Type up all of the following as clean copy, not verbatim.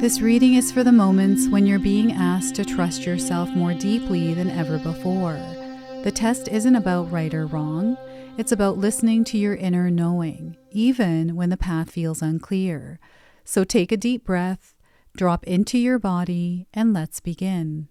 This reading is for the moments when you're being asked to trust yourself more deeply than ever before. The test isn't about right or wrong. It's about listening to your inner knowing, even when the path feels unclear. So take a deep breath, drop into your body, and let's begin.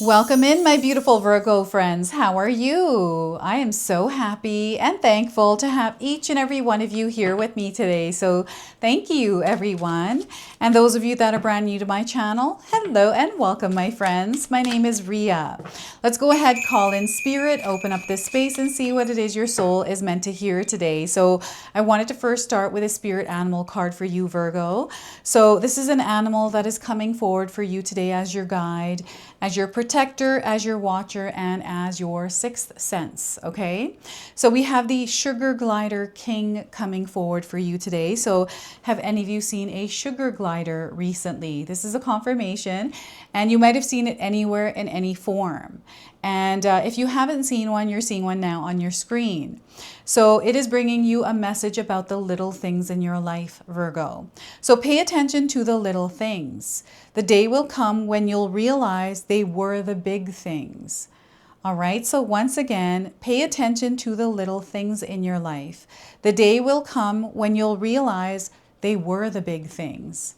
Welcome in, my beautiful Virgo friends. How are you? I am so happy and thankful to have each and every one of you here with me today. So thank you, everyone. And those of you that are brand new to my channel, hello and welcome, my friends. My name is Ria. Let's go ahead, call in spirit, open up this space and see what it is your soul is meant to hear today. So I wanted to first start with a spirit animal card for you, Virgo. So this is an animal that is coming forward for you today as your guide, as your protector, as your watcher, and as your sixth sense, okay? So we have the Sugar Glider King coming forward for you today. So have any of you seen a sugar glider recently? This is a confirmation, and you might have seen it anywhere in any form. And if you haven't seen one, you're seeing one now on your screen. So it is bringing you a message about the little things in your life, Virgo. So pay attention to the little things. The day will come when you'll realize they were the big things. All right, so once again, pay attention to the little things in your life. The day will come when you'll realize they were the big things.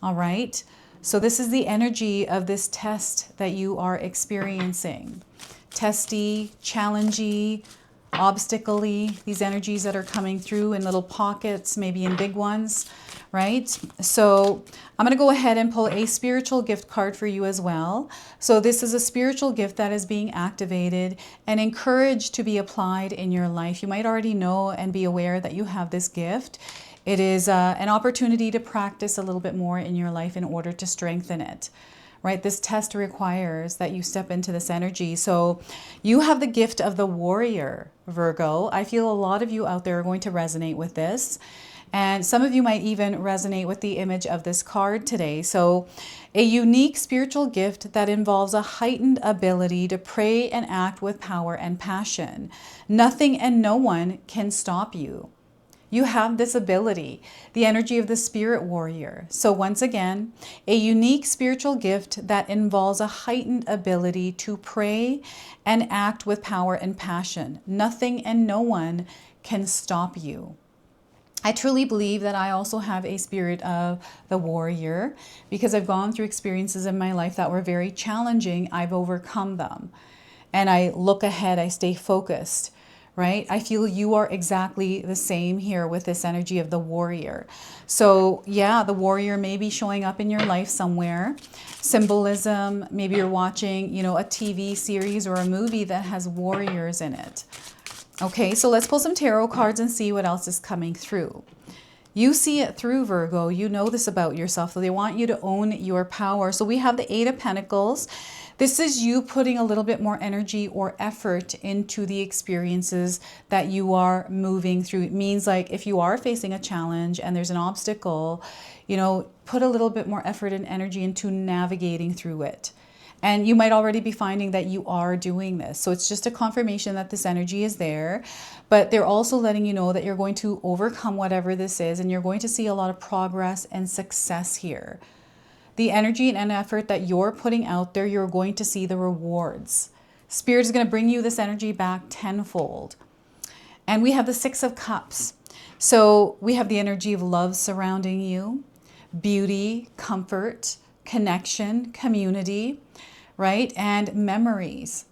All right, so this is the energy of this test that you are experiencing. Testy, challenging, obstacle-y, these energies that are coming through in little pockets, maybe in big ones, right? So I'm going to go ahead and pull a spiritual gift card for you as well. So this is a spiritual gift that is being activated and encouraged to be applied in your life. You might already know and be aware that you have this gift. It is an opportunity to practice a little bit more in your life in order to strengthen it. Right? This test requires that you step into this energy. So you have the gift of the warrior, Virgo. I feel a lot of you out there are going to resonate with this. And some of you might even resonate with the image of this card today. So a unique spiritual gift that involves a heightened ability to pray and act with power and passion. Nothing and no one can stop you. You have this ability, the energy of the spirit warrior. So once again, a unique spiritual gift that involves a heightened ability to pray and act with power and passion. Nothing and no one can stop you. I truly believe that I also have a spirit of the warrior because I've gone through experiences in my life that were very challenging. I've overcome them. And I look ahead, I stay focused. Right? I feel you are exactly the same here with this energy of the warrior. So yeah, the warrior may be showing up in your life somewhere. Symbolism, maybe you're watching, a TV series or a movie that has warriors in it. Okay, so let's pull some tarot cards and see what else is coming through. You see it through, Virgo. You know this about yourself. So they want you to own your power. So we have the Eight of Pentacles. This is you putting a little bit more energy or effort into the experiences that you are moving through. It means like if you are facing a challenge and there's an obstacle, put a little bit more effort and energy into navigating through it. And you might already be finding that you are doing this. So it's just a confirmation that this energy is there. But they're also letting you know that you're going to overcome whatever this is. And you're going to see a lot of progress and success here. The energy and effort that you're putting out there, you're going to see the rewards. Spirit is going to bring you this energy back tenfold. And we have the Six of Cups. So we have the energy of love surrounding you, beauty, comfort, connection, community, right? And memories.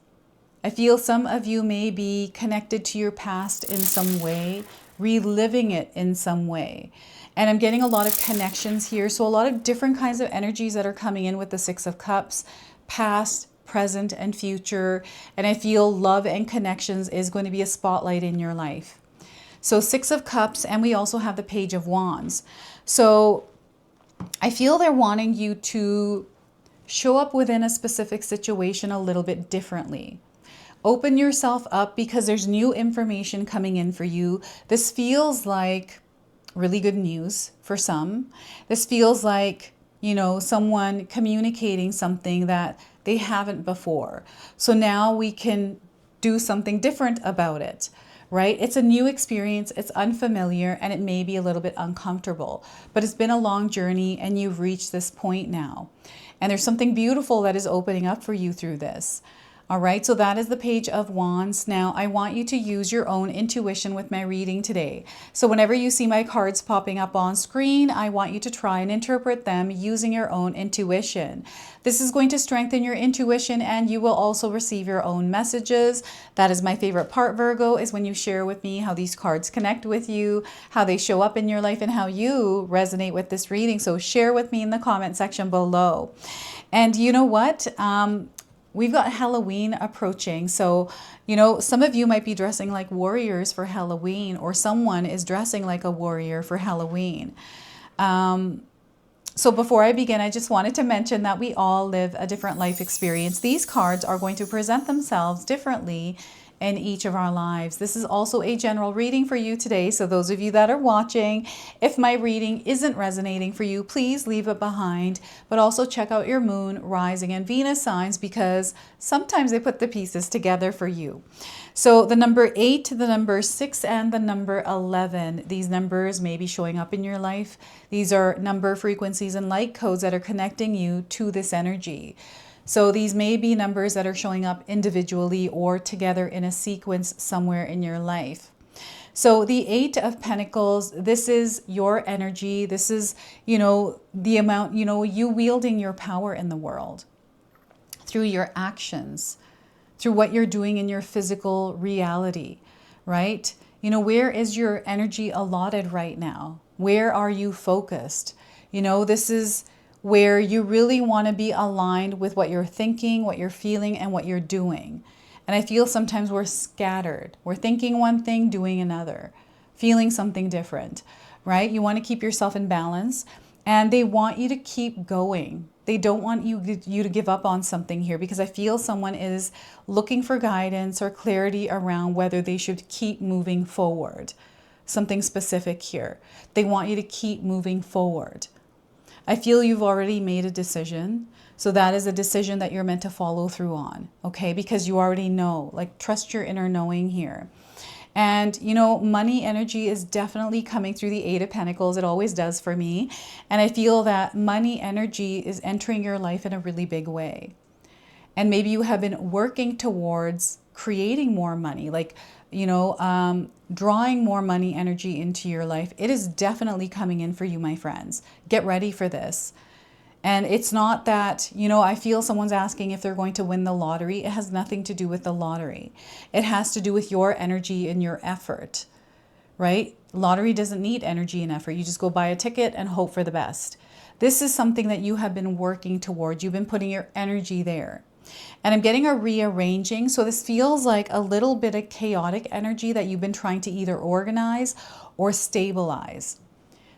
I feel some of you may be connected to your past in some way, reliving it in some way. And I'm getting a lot of connections here. So a lot of different kinds of energies that are coming in with the Six of Cups, past, present, and future. And I feel love and connections is going to be a spotlight in your life. So Six of Cups, and we also have the Page of Wands. So I feel they're wanting you to show up within a specific situation a little bit differently. Open yourself up because there's new information coming in for you. This feels like really good news for some. This feels like, someone communicating something that they haven't before. So now we can do something different about it, right? It's a new experience, it's unfamiliar, and it may be a little bit uncomfortable, but it's been a long journey and you've reached this point now. And there's something beautiful that is opening up for you through this. All right, so that is the Page of Wands. Now, I want you to use your own intuition with my reading today. So whenever you see my cards popping up on screen, I want you to try and interpret them using your own intuition. This is going to strengthen your intuition and you will also receive your own messages. That is my favorite part, Virgo, is when you share with me how these cards connect with you, how they show up in your life, and how you resonate with this reading. So share with me in the comment section below. And you know what? We've got Halloween approaching. So, you know, some of you might be dressing like warriors for Halloween, or someone is dressing like a warrior for Halloween. So before I begin, I just wanted to mention that we all live a different life experience. These cards are going to present themselves differently in each of our lives. This is also a general reading for you today. So those of you that are watching, if my reading isn't resonating for you, please leave it behind. But also check out your moon, rising, and Venus signs, because sometimes they put the pieces together for you. So the number 8, the number 6, and the number 11, these numbers may be showing up in your life. These are number frequencies and light codes that are connecting you to this energy. So these may be numbers that are showing up individually or together in a sequence somewhere in your life. So the 8 of Pentacles, this is your energy. This is, you know, the amount, you know, you wielding your power in the world through your actions, through what you're doing in your physical reality, right? You know, where is your energy allotted right now? Where are you focused? You know, this is where you really want to be aligned with what you're thinking, what you're feeling, and what you're doing. And I feel sometimes we're scattered. We're thinking one thing, doing another, feeling something different, right? You want to keep yourself in balance, and they want you to keep going. They don't want you to give up on something here, because I feel someone is looking for guidance or clarity around whether they should keep moving forward. Something specific here. They want you to keep moving forward. I feel you've already made a decision. So that is a decision that you're meant to follow through on, okay? Because you already know, like, trust your inner knowing here. And, you know, money energy is definitely coming through the 8 of Pentacles. It always does for me. And I feel that money energy is entering your life in a really big way. And maybe you have been working towards creating more money, like, you know, drawing more money energy into your life. It is definitely coming in for you, my friends. Get ready for this. And it's not that, you know, I feel someone's asking if they're going to win the lottery. It has nothing to do with the lottery. It has to do with your energy and your effort, right? Lottery doesn't need energy and effort. You just go buy a ticket and hope for the best. This is something that you have been working towards. You've been putting your energy there. And I'm getting a rearranging. So this feels like a little bit of chaotic energy that you've been trying to either organize or stabilize.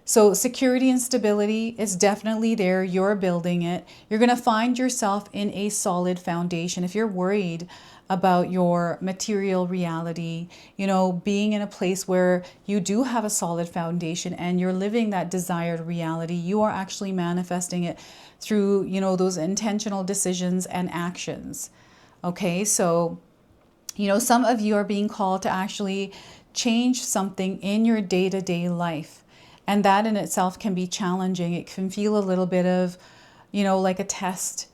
So security and stability is definitely there. You're building it. You're going to find yourself in a solid foundation. If you're worried about your material reality, you know, being in a place where you do have a solid foundation and you're living that desired reality, you are actually manifesting it through, you know, those intentional decisions and actions. Okay, so, you know, some of you are being called to actually change something in your day-to-day life. And that in itself can be challenging. It can feel a little bit of, you know, like a test.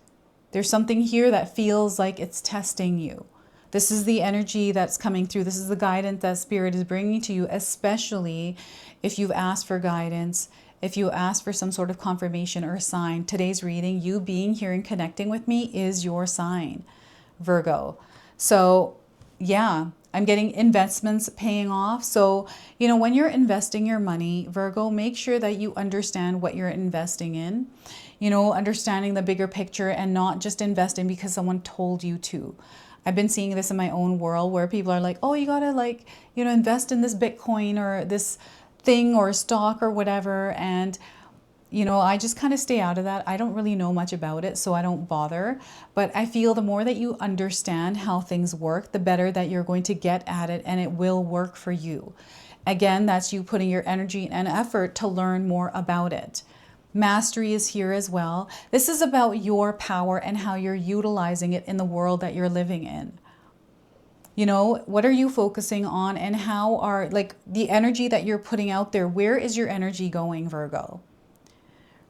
There's something here that feels like it's testing you. This is the energy that's coming through. This is the guidance that Spirit is bringing to you, especially if you've asked for guidance, if you ask for some sort of confirmation or sign. Today's reading, you being here and connecting with me, is your sign, Virgo. So yeah, I'm getting investments paying off. So, you know, when you're investing your money, Virgo, make sure that you understand what you're investing in, you know, understanding the bigger picture and not just investing because someone told you to. I've been seeing this in my own world where people are like, oh, you got to, like, you know, invest in this Bitcoin or this thing or stock or whatever. And you know, I just kind of stay out of that. I don't really know much about it, so I don't bother. But I feel the more that you understand how things work, the better that you're going to get at it, and it will work for you. Again, that's you putting your energy and effort to learn more about it. Mastery is here as well. This is about your power and how you're utilizing it in the world that you're living in. You know, what are you focusing on, and how are, like, the energy that you're putting out there, where is your energy going, Virgo?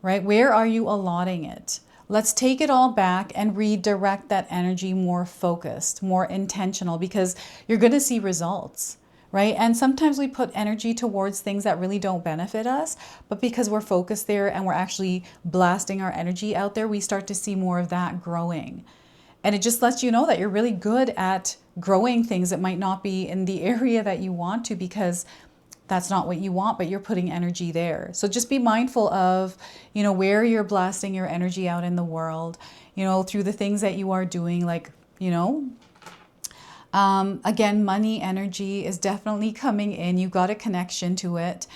Right? Where are you allotting it? Let's take it all back and redirect that energy more focused, more intentional, because you're going to see results, right? And sometimes we put energy towards things that really don't benefit us, but because we're focused there and we're actually blasting our energy out there, we start to see more of that growing. And it just lets you know that you're really good at growing things that might not be in the area that you want to, because that's not what you want, but you're putting energy there. So just be mindful of, you know, where you're blasting your energy out in the world, you know, through the things that you are doing, like, you know, again, money energy is definitely coming in. You got a connection to it.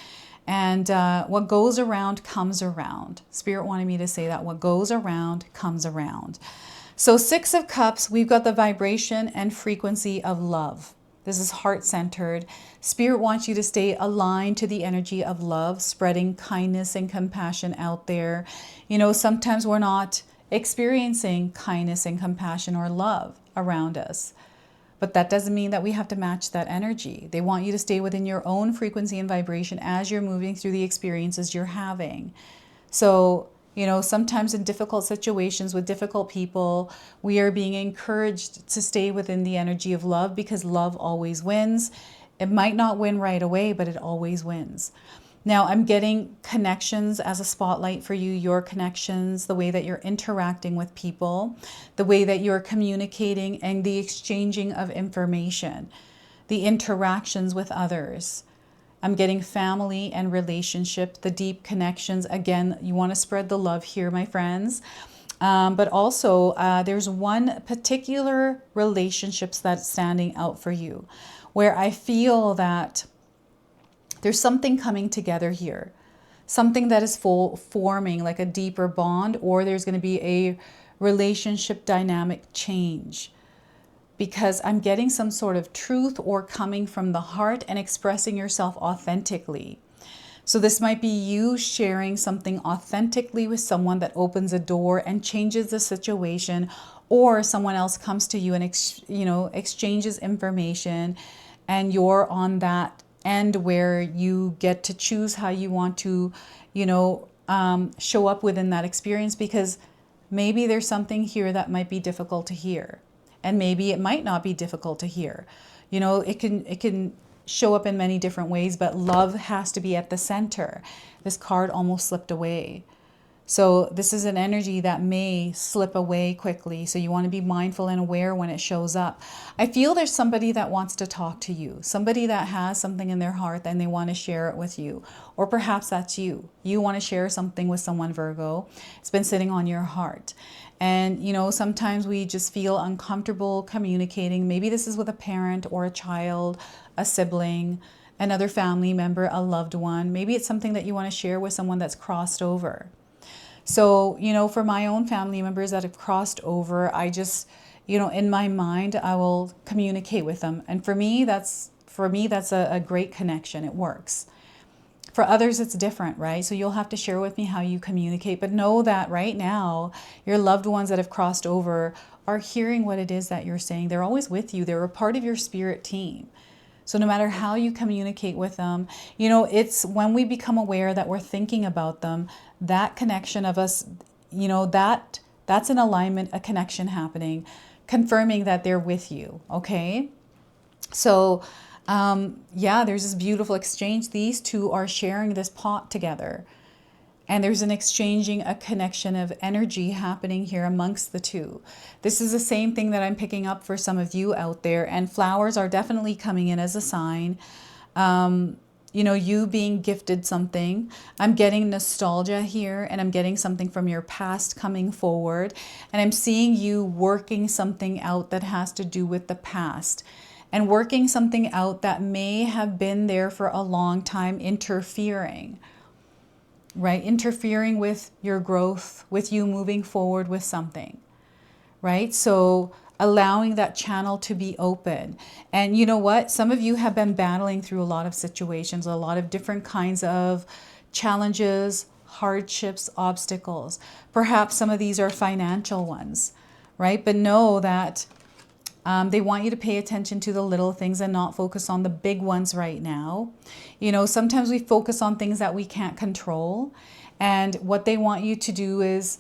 And what goes around comes around. Spirit wanted me to say that. What goes around comes around. So 6 of Cups, we've got the vibration and frequency of love. This is heart-centered. Spirit wants you to stay aligned to the energy of love, spreading kindness and compassion out there. You know, sometimes we're not experiencing kindness and compassion or love around us, but that doesn't mean that we have to match that energy. They want you to stay within your own frequency and vibration as you're moving through the experiences you're having. So, you know, sometimes in difficult situations with difficult people, we are being encouraged to stay within the energy of love, because love always wins. It might not win right away, but it always wins. Now, I'm getting connections as a spotlight for you, your connections, the way that you're interacting with people, the way that you're communicating, and the exchanging of information, the interactions with others. I'm getting family and relationship, the deep connections. Again, you want to spread the love here, my friends. But also, there's one particular relationships that's standing out for you, where I feel that there's something coming together here, something that is forming like a deeper bond, or there's going to be a relationship dynamic change, because I'm getting some sort of truth or coming from the heart and expressing yourself authentically. So this might be you sharing something authentically with someone that opens a door and changes the situation, or someone else comes to you and exchanges information, and you're on that end where you get to choose how you want to, show up within that experience, because maybe there's something here that might be difficult to hear. And maybe it might not be difficult to hear. You know, it can show up in many different ways, but love has to be at the center. This card almost slipped away. So this is an energy that may slip away quickly. So you want to be mindful and aware when it shows up. I feel there's somebody that wants to talk to you, somebody that has something in their heart and they want to share it with you. Or perhaps that's you. You want to share something with someone, Virgo. It's been sitting on your heart. And, you know, sometimes we just feel uncomfortable communicating. Maybe this is with a parent or a child, a sibling, another family member, a loved one. Maybe it's something that you want to share with someone that's crossed over. So, you know, for my own family members that have crossed over, I just, in my mind, I will communicate with them. And for me, that's a great connection. It works. For others, it's different, right? So you'll have to share with me how you communicate. But know that right now, your loved ones that have crossed over are hearing what it is that you're saying. They're always with you. They're a part of your spirit team. So no matter how you communicate with them, it's when we become aware that we're thinking about them, that connection of us, that's an alignment, a connection happening, confirming that they're with you, okay? So, there's this beautiful exchange. These two are sharing this pot together. And there's an exchanging, a connection of energy happening here amongst the two. This is the same thing that I'm picking up for some of you out there. And flowers are definitely coming in as a sign. You being gifted something. I'm getting nostalgia here, and I'm getting something from your past coming forward. And I'm seeing you working something out that has to do with the past. And working something out that may have been there for a long time, interfering. Right? Interfering with your growth, with you moving forward with something, right? So allowing that channel to be open. And you know what? Some of you have been battling through a lot of situations, a lot of different kinds of challenges, hardships, obstacles. Perhaps some of these are financial ones, right? But know that They want you to pay attention to the little things and not focus on the big ones right now. You know, sometimes we focus on things that we can't control. And what they want you to do is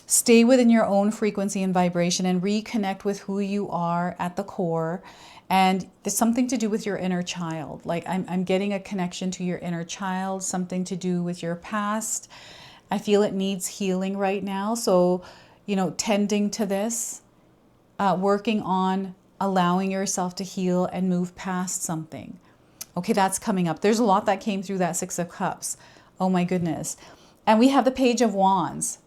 stay within your own frequency and vibration and reconnect with who you are at the core. And there's something to do with your inner child. Like I'm getting a connection to your inner child, something to do with your past. I feel it needs healing right now. So, you know, tending to this, working on allowing yourself to heal and move past something. Okay, that's coming up. There's a lot that came through that Six of Cups. Oh my goodness. And we have the Page of Wands.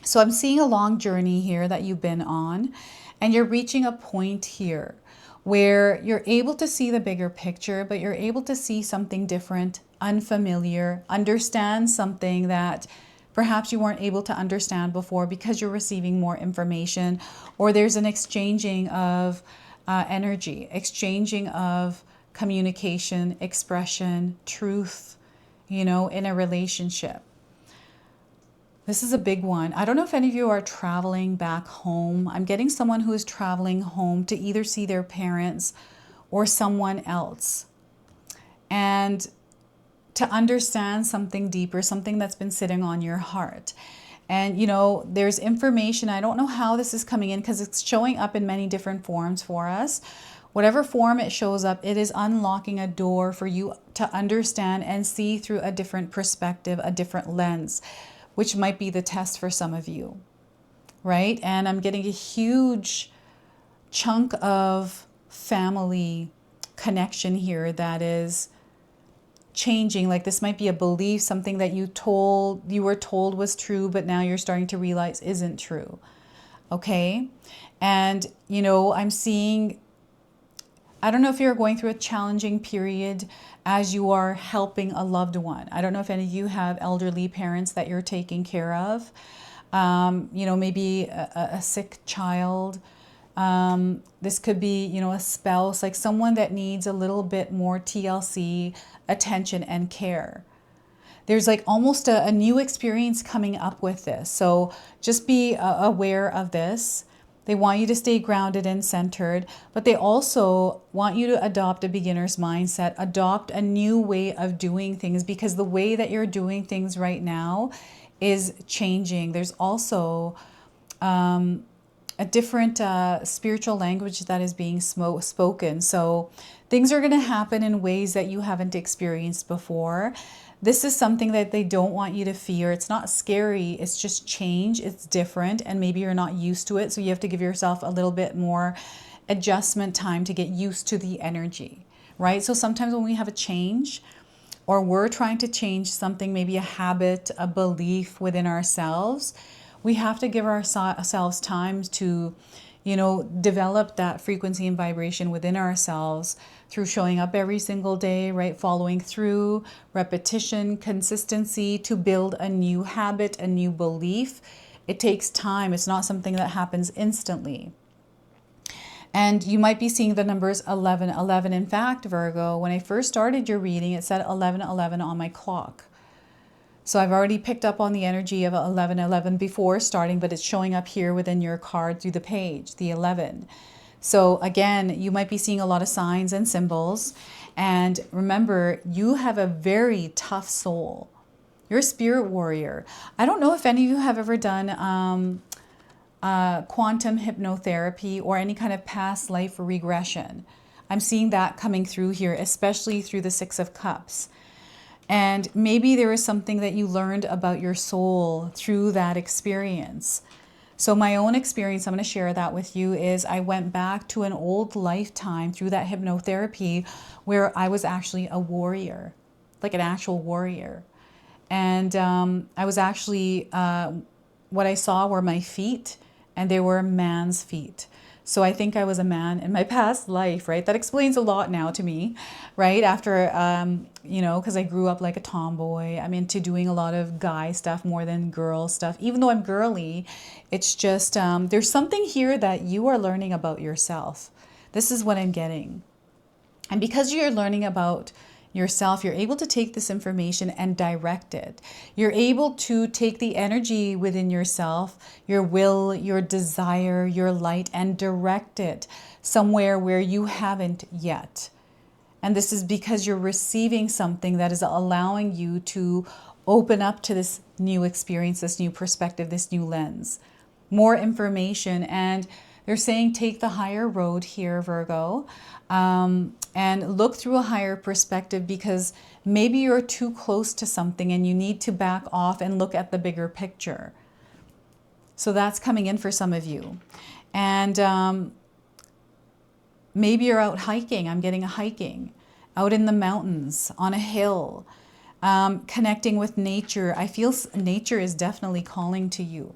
So I'm seeing a long journey here that you've been on, and you're reaching a point here where you're able to see the bigger picture, but you're able to see something different, unfamiliar, understand something that perhaps you weren't able to understand before because you're receiving more information, or there's an exchanging of energy, exchanging of communication, expression, truth, you know, in a relationship. This is a big one. I don't know if any of you are traveling back home. I'm getting someone who is traveling home to either see their parents or someone else. And to understand something deeper, something that's been sitting on your heart. And, you know, there's information. I don't know how this is coming in because it's showing up in many different forms for us. Whatever form it shows up, it is unlocking a door for you to understand and see through a different perspective, a different lens, which might be the test for some of you, right? And I'm getting a huge chunk of family connection here that is changing. Like this might be a belief, something that you were told was true, but now you're starting to realize isn't true. Okay? And, you know, I'm seeing, I don't know if you're going through a challenging period as you are helping a loved one. I don't know if any of you have elderly parents that you're taking care of. You know, maybe a sick child. This could be, you know, a spouse, like someone that needs a little bit more TLC attention and care. There's like almost a new experience coming up with this. So just be aware of this. They want you to stay grounded and centered, but they also want you to adopt a beginner's mindset, adopt a new way of doing things, because the way that you're doing things right now is changing. There's also a different spiritual language that is being spoken. So things are going to happen in ways that you haven't experienced before. This is something that they don't want you to fear. It's not scary. It's just change. It's different. And maybe you're not used to it. So you have to give yourself a little bit more adjustment time to get used to the energy, right? So sometimes when we have a change, or we're trying to change something, maybe a habit, a belief within ourselves, we have to give ourselves time to, you know, develop that frequency and vibration within ourselves through showing up every single day, right? Following through, repetition, consistency to build a new habit, a new belief. It takes time. It's not something that happens instantly. And you might be seeing the numbers 1111. In fact, Virgo, when I first started your reading, it said 1111 on my clock. So I've already picked up on the energy of 1111 before starting, but it's showing up here within your card through the page, the 11. So again, you might be seeing a lot of signs and symbols. And remember, you have a very tough soul. You're a spirit warrior. I don't know if any of you have ever done quantum hypnotherapy or any kind of past life regression. I'm seeing that coming through here, especially through the Six of Cups. And maybe there is something that you learned about your soul through that experience. So my own experience, I'm going to share that with you, is I went back to an old lifetime through that hypnotherapy where I was actually a warrior, like an actual warrior. And I was actually, what I saw were my feet, and they were man's feet. So I think I was a man in my past life, right? That explains a lot now to me, right? After, you know, because I grew up like a tomboy. I'm into doing a lot of guy stuff more than girl stuff. Even though I'm girly, it's just, there's something here that you are learning about yourself. This is what I'm getting. And because you're learning about yourself, you're able to take this information and direct it. You're able to take the energy within yourself, your will, your desire, your light, and direct it somewhere where you haven't yet. And this is because you're receiving something that is allowing you to open up to this new experience, this new perspective, this new lens, more information. And they're saying take the higher road here, Virgo, and look through a higher perspective, because maybe you're too close to something and you need to back off and look at the bigger picture. So that's coming in for some of you. And maybe you're out hiking. I'm getting a hiking out in the mountains, on a hill, connecting with nature. I feel nature is definitely calling to you,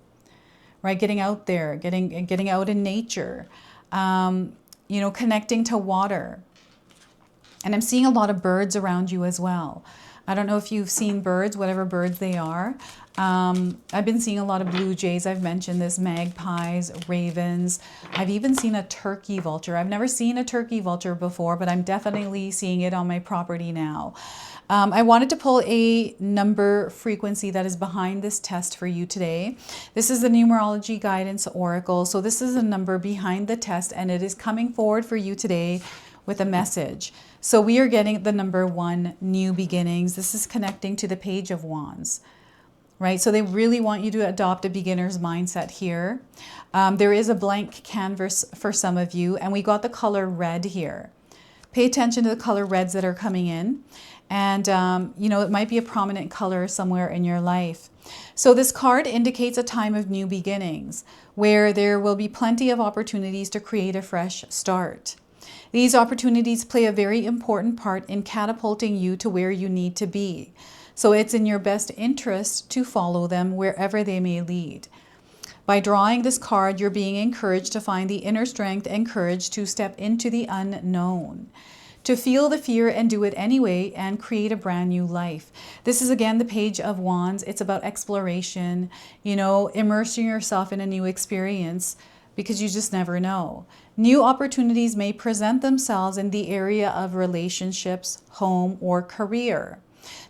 right? Getting out there, getting out in nature, you know, connecting to water. And I'm seeing a lot of birds around you as well. I don't know if you've seen birds, whatever birds they are. I've been seeing a lot of blue jays. I've mentioned this, magpies, ravens. I've even seen a turkey vulture. I've never seen a turkey vulture before, but I'm definitely seeing it on my property now. I wanted to pull a number frequency that is behind this test for you today. This is the Numerology Guidance Oracle. So this is a number behind the test, and it is coming forward for you today with a message. So we are getting the number 1, new beginnings. This is connecting to the Page of Wands, right? So they really want you to adopt a beginner's mindset here. There is a blank canvas for some of you, and we got the color red here. Pay attention to the color reds that are coming in. And, you know, it might be a prominent color somewhere in your life. So this card indicates a time of new beginnings, where there will be plenty of opportunities to create a fresh start. These opportunities play a very important part in catapulting you to where you need to be. So it's in your best interest to follow them wherever they may lead. By drawing this card, you're being encouraged to find the inner strength and courage to step into the unknown, to feel the fear and do it anyway and create a brand new life. This is again the Page of Wands. It's about exploration, you know, immersing yourself in a new experience, because you just never know. New opportunities may present themselves in the area of relationships, home, or career.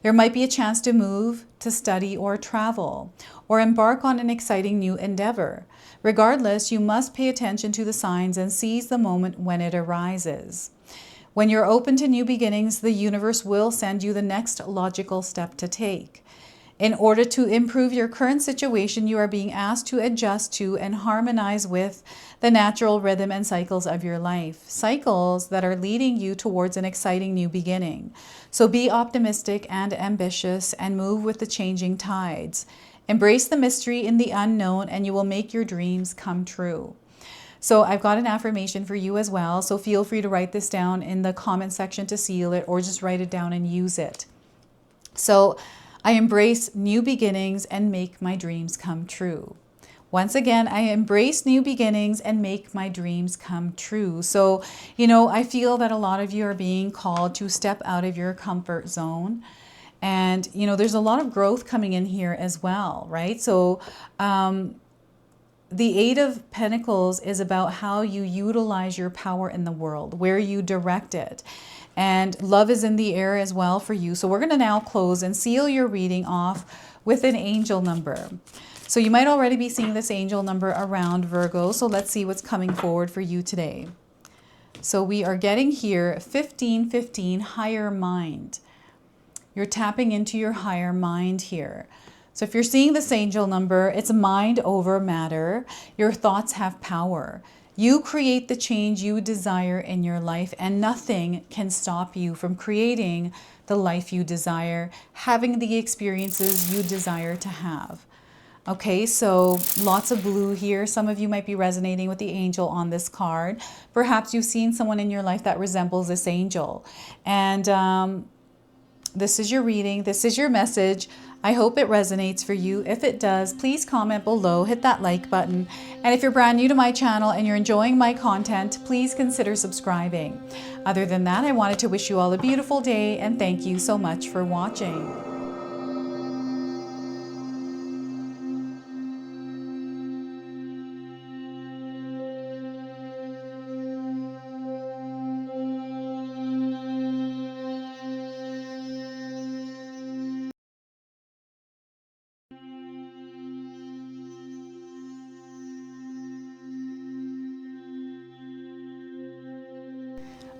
There might be a chance to move, to study, or travel, or embark on an exciting new endeavor. Regardless, you must pay attention to the signs and seize the moment when it arises. When you're open to new beginnings, the universe will send you the next logical step to take. In order to improve your current situation, you are being asked to adjust to and harmonize with the natural rhythm and cycles of your life, cycles that are leading you towards an exciting new beginning. So be optimistic and ambitious and move with the changing tides. Embrace the mystery in the unknown, and you will make your dreams come true. So I've got an affirmation for you as well. So feel free to write this down in the comment section to seal it, or just write it down and use it. So I embrace new beginnings and make my dreams come true. Once again, I embrace new beginnings and make my dreams come true. So, you know, I feel that a lot of you are being called to step out of your comfort zone. And, you know, there's a lot of growth coming in here as well, right? So, the Eight of Pentacles is about how you utilize your power in the world, where you direct it. And love is in the air as well for you. So we're going to now close and seal your reading off with an angel number. So you might already be seeing this angel number around, Virgo. So let's see what's coming forward for you today. So we are getting here 1515, higher mind. You're tapping into your higher mind here. So if you're seeing this angel number, it's mind over matter. Your thoughts have power. You create the change you desire in your life, and nothing can stop you from creating the life you desire, having the experiences you desire to have. Okay, so lots of blue here. Some of you might be resonating with the angel on this card. Perhaps you've seen someone in your life that resembles this angel. And this is your reading. This is your message. I hope it resonates for you. If it does, please comment below, hit that like button. And if you're brand new to my channel and you're enjoying my content, please consider subscribing. Other than that, I wanted to wish you all a beautiful day, and thank you so much for watching.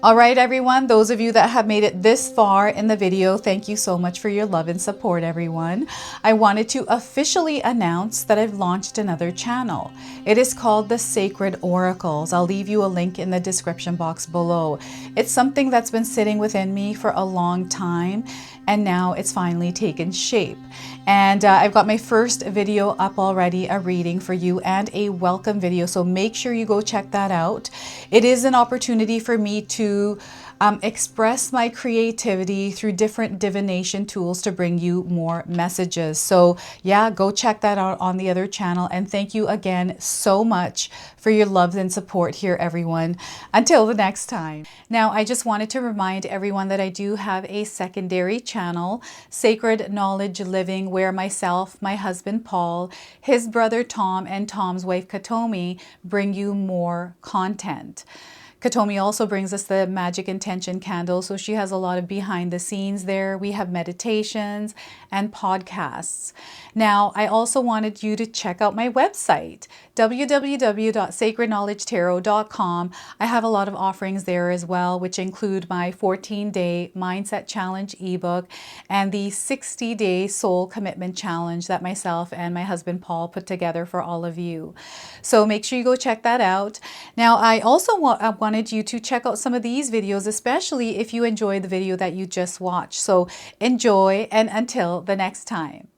All right, everyone, those of you that have made it this far in the video, thank you so much for your love and support, everyone. I wanted to officially announce that I've launched another channel. It is called The Sacred Oracles. I'll leave you a link in the description box below. It's something that's been sitting within me for a long time, and now it's finally taken shape. And I've got my first video up already, a reading for you and a welcome video. So make sure you go check that out. It is an opportunity for me to express my creativity through different divination tools to bring you more messages. So yeah, go check that out on the other channel. And thank you again so much for your love and support here, everyone. Until the next time. Now, I just wanted to remind everyone that I do have a secondary channel, Sacred Knowledge Living, where myself, my husband Paul, his brother Tom, and Tom's wife Katomi bring you more content. Katomi also brings us the Magic Intention candle, so she has a lot of behind the scenes there. We have meditations and podcasts. Now, I also wanted you to check out my website, www.sacredknowledgetarot.com. I have a lot of offerings there as well, which include my 14-day Mindset Challenge ebook and the 60-day Soul Commitment Challenge that myself and my husband Paul put together for all of you. So make sure you go check that out. Now, I also wanted you to check out some of these videos, especially if you enjoyed the video that you just watched. So enjoy, and until the next time.